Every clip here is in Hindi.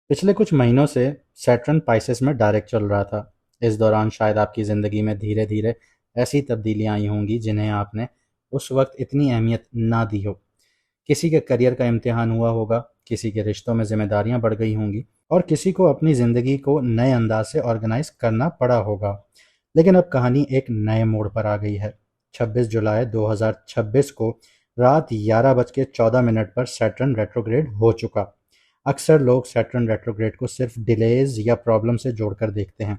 पिछले कुछ महीनों से सैटर्न पाइसेस में डायरेक्ट चल रहा था। इस दौरान शायद आपकी ज़िंदगी में धीरे धीरे ऐसी तब्दीलियां आई होंगी जिन्हें आपने उस वक्त इतनी अहमियत ना दी हो। किसी के करियर का इम्तिहान हुआ होगा, किसी के रिश्तों में जिम्मेदारियां बढ़ गई होंगी और किसी को अपनी ज़िंदगी को नए अंदाज से ऑर्गेनाइज करना पड़ा होगा। लेकिन अब कहानी एक नए मोड़ पर आ गई है। 26 जुलाई 2026 को रात 11:14 पर सैटर्न रेट्रोग्रेड हो चुका। अक्सर लोग सैटर्न रेट्रोग्रेड को सिर्फ डिलेज या प्रॉब्लम से जोड़कर देखते हैं,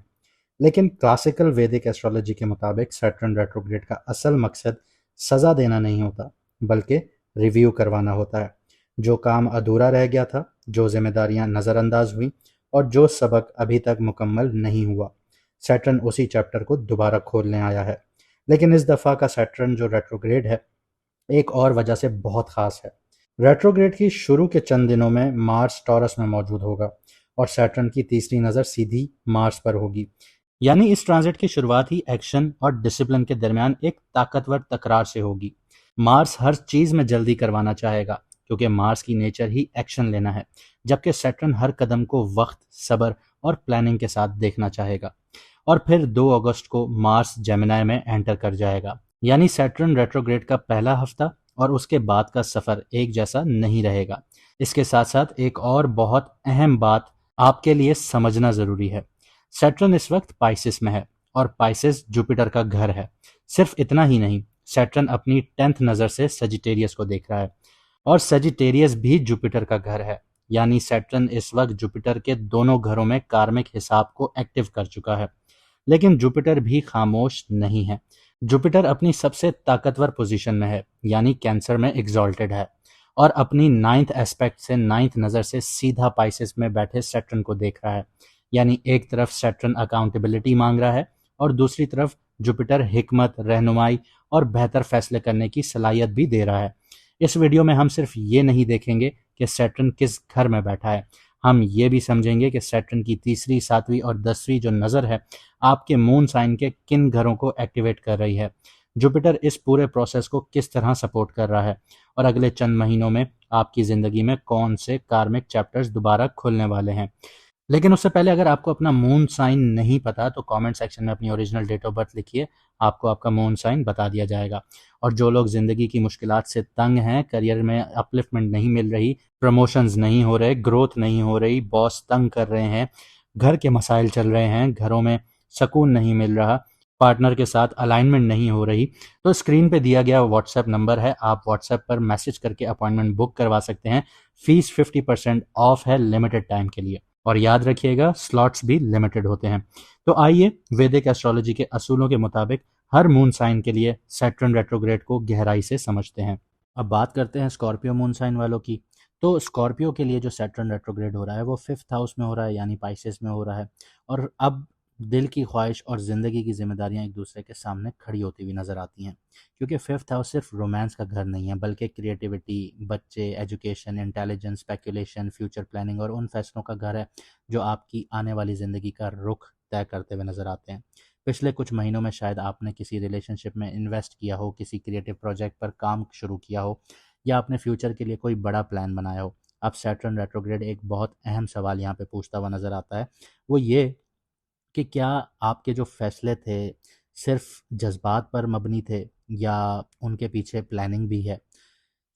लेकिन क्लासिकल वैदिक एस्ट्रोलॉजी के मुताबिक सैटर्न रेट्रोग्रेड का असल मकसद सज़ा देना नहीं होता, बल्कि रिव्यू करवाना होता है। जो काम अधूरा रह गया था, जो जिम्मेदारियां नज़रअंदाज हुई और जो सबक अभी तक मुकम्मल नहीं हुआ, सैटर्न उसी चैप्टर को दोबारा खोलने आया है। लेकिन इस दफ़ा का सैटर्न जो रेट्रोग्रेड है, एक और वजह से बहुत ख़ास है। रेट्रोग्रेड की शुरू के चंद दिनों में मार्स टॉरस में मौजूद होगा और सैटर्न की तीसरी नज़र सीधी मार्स पर होगी। यानी इस ट्रांजिट की शुरुआत ही एक्शन और डिसिप्लिन के दरमियान एक ताकतवर तकरार से होगी। मार्स हर चीज़ में जल्दी करवाना चाहेगा, क्योंकि मार्स की नेचर ही एक्शन लेना है, जबकि सैटर्न हर कदम को वक्त, सब्र और प्लानिंग के साथ देखना चाहेगा। और फिर 2 अगस्त को मार्स जेमिनी में एंटर कर जाएगा। यानी सैटर्न रेट्रोग्रेड का पहला हफ्ता और उसके बाद का सफ़र एक जैसा नहीं रहेगा। इसके साथ साथ एक और बहुत अहम बात आपके लिए समझना ज़रूरी है। सैटर्न इस वक्त पाइसिस में है और पाइसिस जुपिटर का घर है। सिर्फ इतना ही नहीं, सैटर्न अपनी 10th नज़र से सजिटेरियस को देख रहा है और सजिटेरियस भी जुपिटर का घर है। यानी सैटर्न इस वक्त जुपिटर के दोनों घरों में कार्मिक हिसाब को एक्टिव कर चुका है। लेकिन जुपिटर भी खामोश नहीं है। जुपिटर अपनी सबसे ताकतवर पोजीशन में है, यानी कैंसर में एग्जॉल्टेड है और अपनी 9th एस्पेक्ट से 9th नज़र से सीधा पाइसेस में बैठे सैटर्न को देख रहा है। यानी एक तरफ सैटर्न अकाउंटेबिलिटी मांग रहा है और दूसरी तरफ जुपिटर हिकमत, रहनुमाई और बेहतर फैसले करने की सलाहियत भी दे रहा है। इस वीडियो में हम सिर्फ ये नहीं देखेंगे कि सैटर्न किस घर में बैठा है, हम ये भी समझेंगे कि सैटर्न की तीसरी, 7वीं और 10वीं जो नज़र है आपके मून साइन के किन घरों को एक्टिवेट कर रही है। जुपिटर इस पूरे प्रोसेस को किस तरह सपोर्ट कर रहा है और अगले चंद महीनों में आपकी ज़िंदगी में कौन से कार्मिक चैप्टर्स दोबारा खुलने वाले हैं। लेकिन उससे पहले अगर आपको अपना मून साइन नहीं पता तो कमेंट सेक्शन में अपनी ओरिजिनल डेट ऑफ बर्थ लिखिए, आपको आपका मून साइन बता दिया जाएगा। और जो लोग ज़िंदगी की मुश्किलात से तंग हैं, करियर में अपलिफ्टमेंट नहीं मिल रही, प्रमोशंस नहीं हो रहे, ग्रोथ नहीं हो रही, बॉस तंग कर रहे हैं, घर के मसाइल चल रहे हैं, घरों में सुकून नहीं मिल रहा, पार्टनर के साथ अलाइनमेंट नहीं हो रही, तो स्क्रीन पे दिया गया व्हाट्सएप नंबर है, आप व्हाट्सएप पर मैसेज करके अपॉइंटमेंट बुक करवा सकते हैं। फीस 50% ऑफ है लिमिटेड टाइम के लिए, और याद रखिएगा स्लॉट्स भी लिमिटेड होते हैं। तो आइए वैदिक एस्ट्रोलॉजी के असूलों के मुताबिक हर मून साइन के लिए सैटर्न रेट्रोग्रेड को गहराई से समझते हैं। अब बात करते हैं स्कॉर्पियो मून साइन वालों की। तो स्कॉर्पियो के लिए जो सैटर्न रेट्रोग्रेड हो रहा है वो 5th हाउस में हो रहा है, यानी पाइसेस में हो रहा है। और अब दिल की ख्वाहिश और ज़िंदगी की जिम्मेदारियां एक दूसरे के सामने खड़ी होती हुई नज़र आती हैं, क्योंकि 5th हाउस सिर्फ रोमांस का घर नहीं है, बल्कि क्रिएटिविटी, बच्चे, education, intelligence, speculation, future planning और उन फैसलों का घर है जो आपकी आने वाली ज़िंदगी का रुख तय करते हुए नज़र आते हैं। पिछले कुछ महीनों में शायद आपने किसी रिलेशनशिप में इन्वेस्ट किया हो, किसी क्रिएटिव प्रोजेक्ट पर काम शुरू किया हो, या अपने फ्यूचर के लिए कोई बड़ा प्लान बनाया हो। अब सैटर्न रेट्रोग्रेड एक बहुत अहम सवाल यहाँ पे पूछता हुआ नज़र आता है, वो ये कि क्या आपके जो फैसले थे सिर्फ जज्बात पर मबनी थे या उनके पीछे प्लानिंग भी है।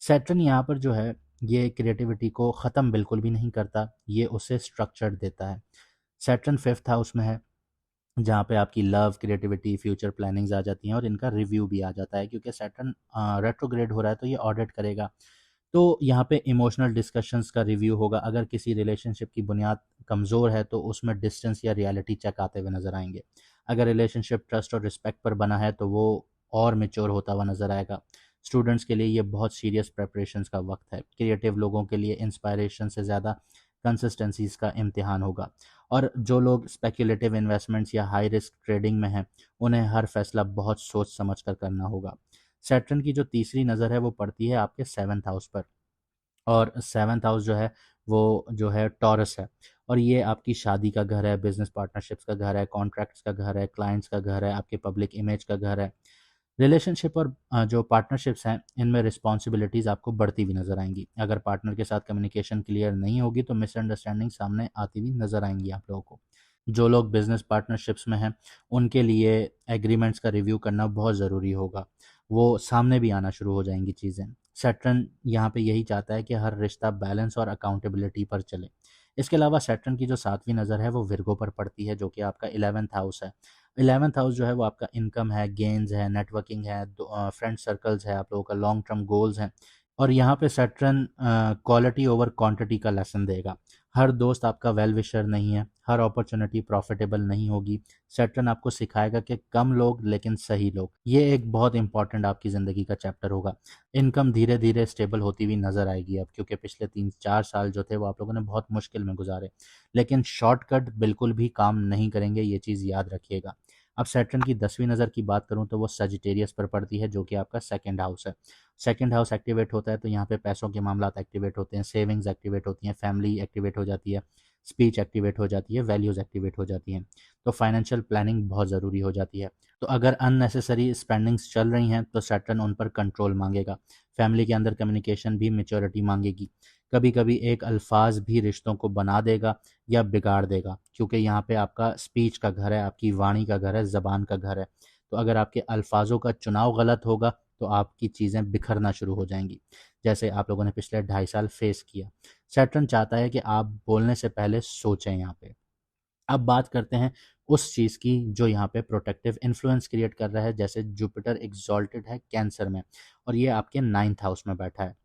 सैटर्न यहाँ पर जो है ये क्रिएटिविटी को ख़त्म बिल्कुल भी नहीं करता, ये उसे स्ट्रक्चर देता है। सैटर्न 5th हाउस में है, जहाँ पे आपकी लव, क्रिएटिविटी, फ्यूचर प्लानिंग्स आ जाती हैं और इनका रिव्यू भी आ जाता है, क्योंकि सैटर्न रेट्रोग्रेड हो रहा है तो ये ऑडिट करेगा। तो यहाँ पे इमोशनल डिस्कशंस का रिव्यू होगा। अगर किसी रिलेशनशिप की बुनियाद कमज़ोर है तो उसमें डिस्टेंस या रियलिटी चेक आते हुए नज़र आएंगे। अगर रिलेशनशिप ट्रस्ट और रिस्पेक्ट पर बना है तो वो और मेच्योर होता हुआ नज़र आएगा। स्टूडेंट्स के लिए ये बहुत सीरियस प्रेपरेशंस का वक्त है। क्रिएटिव लोगों के लिए इंस्पायरेशन से ज़्यादा कंसिस्टेंसीज का इम्तिहान होगा। और जो लोग स्पेकुलेटिव इन्वेस्टमेंट्स या हाई रिस्क ट्रेडिंग में हैं, उन्हें हर फैसला बहुत सोच समझ कर करना होगा। सैटर्न की जो तीसरी नज़र है वो पड़ती है आपके 7th हाउस पर, और 7th हाउस जो है वो जो है टॉरस है। और ये आपकी शादी का घर है, बिजनेस पार्टनरशिप्स का घर है, कॉन्ट्रैक्ट्स का घर है, क्लाइंट्स का घर है, आपके पब्लिक इमेज का घर है। रिलेशनशिप और जो पार्टनरशिप्स हैं इनमें रिस्पॉन्सिबिलिटीज़ आपको बढ़ती हुई नज़र आएंगी। अगर पार्टनर के साथ कम्युनिकेशन क्लियर नहीं होगी तो मिसअंडरस्टैंडिंग सामने आती हुई नज़र आएंगी आप लोगों को। जो लोग बिजनेस पार्टनरशिप्स में हैं उनके लिए एग्रीमेंट्स का रिव्यू करना बहुत ज़रूरी होगा। वो सामने भी आना शुरू हो जाएंगी चीज़ें। सैटर्न यहाँ पे यही चाहता है कि हर रिश्ता बैलेंस और अकाउंटेबिलिटी पर चले। इसके अलावा सैटर्न की जो सातवीं नज़र है वो विर्गो पर पड़ती है, जो कि आपका 11th हाउस है। 11th हाउस जो है वो आपका इनकम है, गेन्स है, नेटवर्किंग है, फ्रेंड सर्कल्स है, आप लोगों का लॉन्ग टर्म गोल्स हैं। और यहाँ पे सैटर्न क्वालिटी ओवर क्वांटिटी का लेसन देगा। हर दोस्त आपका वेल विशर नहीं है, हर अपॉर्चुनिटी प्रॉफिटेबल नहीं होगी। सैटर्न आपको सिखाएगा कि कम लोग लेकिन सही लोग, ये एक बहुत इंपॉर्टेंट आपकी ज़िंदगी का चैप्टर होगा। इनकम धीरे धीरे स्टेबल होती हुई नज़र आएगी अब, क्योंकि पिछले 3-4 साल जो थे वो आप लोगों ने बहुत मुश्किल में गुजारे। लेकिन शॉर्टकट बिल्कुल भी काम नहीं करेंगे, ये चीज़ याद रखिएगा। अब सैटर्न की 10वीं नज़र की बात करूं तो वो सजिटेरियस पर पड़ती है, जो कि आपका सेकंड हाउस है। सेकंड हाउस एक्टिवेट होता है तो यहाँ पे पैसों के मामला एक्टिवेट होते हैं, सेविंग्स एक्टिवेट होती हैं, फैमिली एक्टिवेट हो जाती है, स्पीच एक्टिवेट हो जाती है, वैल्यूज़ एक्टिवेट हो जाती हैं। तो फाइनेंशियल प्लानिंग बहुत ज़रूरी हो जाती है। तो अगर अननेसेसरी स्पेंडिंग्स चल रही हैं तो सैटर्न उन पर कंट्रोल मांगेगा। फैमिली के अंदर कम्युनिकेशन भी मेच्योरिटी मांगेगी। कभी कभी एक अल्फाज भी रिश्तों को बना देगा या बिगाड़ देगा, क्योंकि यहाँ पे आपका स्पीच का घर है, आपकी वाणी का घर है, ज़बान का घर है। तो अगर आपके अल्फाजों का चुनाव गलत होगा तो आपकी चीज़ें बिखरना शुरू हो जाएंगी, जैसे आप लोगों ने पिछले 2.5 साल फेस किया। सैटर्न चाहता है कि आप बोलने से पहले सोचें यहाँ पे। अब बात करते हैं उस चीज़ की जो यहाँ पे प्रोटेक्टिव इन्फ्लुएंस क्रिएट कर रहा है। जैसे जुपिटर एग्जॉल्टेड है कैंसर में और ये आपके 9th हाउस में बैठा है।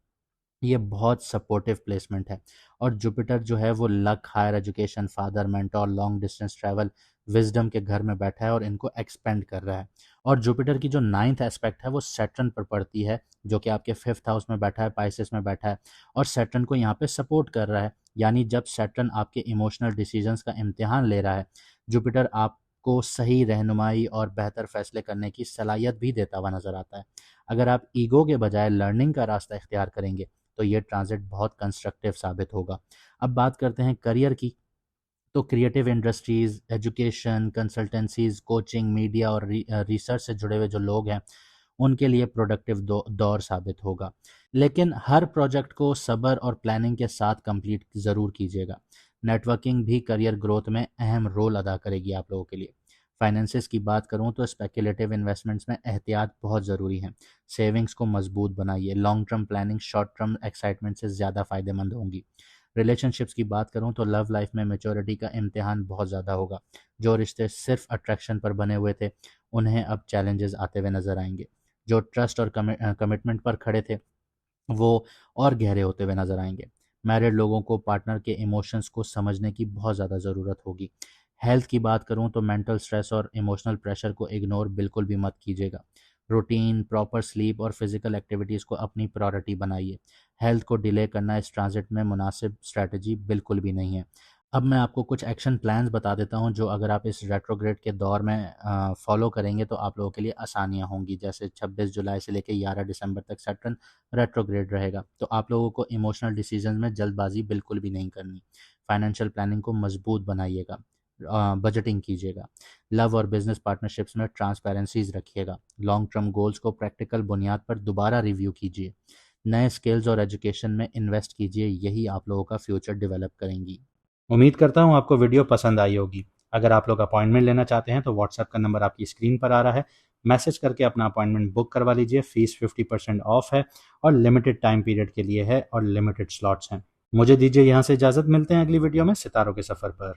ये बहुत सपोर्टिव प्लेसमेंट है। और जुपिटर जो है वो luck, higher education, father, mentor, long distance travel, wisdom के घर में बैठा है और इनको एक्सपेंड कर रहा है। और जुपिटर की जो 9th एस्पेक्ट है वो सैटर्न पर पड़ती है, जो कि आपके 5th हाउस में बैठा है, पाइसेस में बैठा है और सैटर्न को यहाँ पे सपोर्ट कर रहा है। यानी जब सैटर्न आपके इमोशनल डिसीजंस का इम्तिहान ले रहा है, जुपिटर आपको सही रहनुमाई और बेहतर फैसले करने की सलाहियत भी देता हुआ नजर आता है। अगर आप ईगो के बजाय लर्निंग का रास्ता इख्तियार करेंगे तो ये ट्रांजिट बहुत कंस्ट्रक्टिव साबित होगा। अब बात करते हैं करियर की। तो creative industries, education, consultancies, coaching, media और रिसर्च से जुड़े हुए जो लोग हैं उनके लिए प्रोडक्टिव दौर साबित होगा। लेकिन हर प्रोजेक्ट को सब्र और प्लानिंग के साथ कंप्लीट ज़रूर कीजिएगा। नेटवर्किंग भी करियर ग्रोथ में अहम रोल अदा करेगी आप लोगों के लिए। फाइनेंसिस की बात करूं तो स्पेकुलेटिव इन्वेस्टमेंट्स में एहतियात बहुत ज़रूरी है। सेविंग्स को मजबूत बनाइए। Long term planning short term excitement से ज़्यादा फायदेमंद होंगी। रिलेशनशिप्स की बात करूं तो लव लाइफ में मेच्योरिटी का इम्तिहान बहुत ज़्यादा होगा। जो रिश्ते सिर्फ अट्रैक्शन पर बने हुए थे उन्हें अब चैलेंजेस आते हुए नजर आएंगे। जो ट्रस्ट और कमिटमेंट पर खड़े थे वो और गहरे होते हुए नजर आएंगे। मैरिड लोगों को पार्टनर के इमोशंस को समझने की बहुत ज़्यादा ज़रूरत होगी। हेल्थ की बात करूं तो मेंटल स्ट्रेस और इमोशनल प्रेशर को इग्नोर बिल्कुल भी मत कीजिएगा। रूटीन, प्रॉपर स्लीप और फिजिकल एक्टिविटीज़ को अपनी प्रायोरिटी बनाइए। हेल्थ को डिले करना इस ट्रांजिट में मुनासिब स्ट्रैटेजी बिल्कुल भी नहीं है। अब मैं आपको कुछ एक्शन प्लान्स बता देता हूं जो अगर आप इस रेट्रोग्रेड के दौर में फॉलो करेंगे तो आप लोगों के लिए आसानियां होंगी। जैसे 26 जुलाई से लेकर 11 दिसंबर तक सैटर्न रेट्रोग्रेड रहेगा, तो आप लोगों को इमोशनल डिसीजन में जल्दबाजी बिल्कुल भी नहीं करनी। फाइनेंशियल प्लानिंग को मजबूत बनाइएगा, बजटिंग कीजिएगा। लव और बिजनेस पार्टनरशिप्स में ट्रांसपेरेंसीज रखिएगा। लॉन्ग टर्म गोल्स को प्रैक्टिकल बुनियाद पर दोबारा रिव्यू कीजिए। नए स्किल्स और एजुकेशन में इन्वेस्ट कीजिए, यही आप लोगों का फ्यूचर डेवलप करेंगी। उम्मीद करता हूँ आपको वीडियो पसंद आई होगी। अगर आप लोग अपॉइंटमेंट लेना चाहते हैं तो व्हाट्सएप का नंबर आपकी स्क्रीन पर आ रहा है, मैसेज करके अपना अपॉइंटमेंट बुक करवा लीजिए। फीस 50% ऑफ है और लिमिटेड टाइम पीरियड के लिए है और लिमिटेड स्लॉट्स हैं। मुझे दीजिए यहाँ से इजाज़त, मिलते हैं अगली वीडियो में सितारों के सफ़र पर।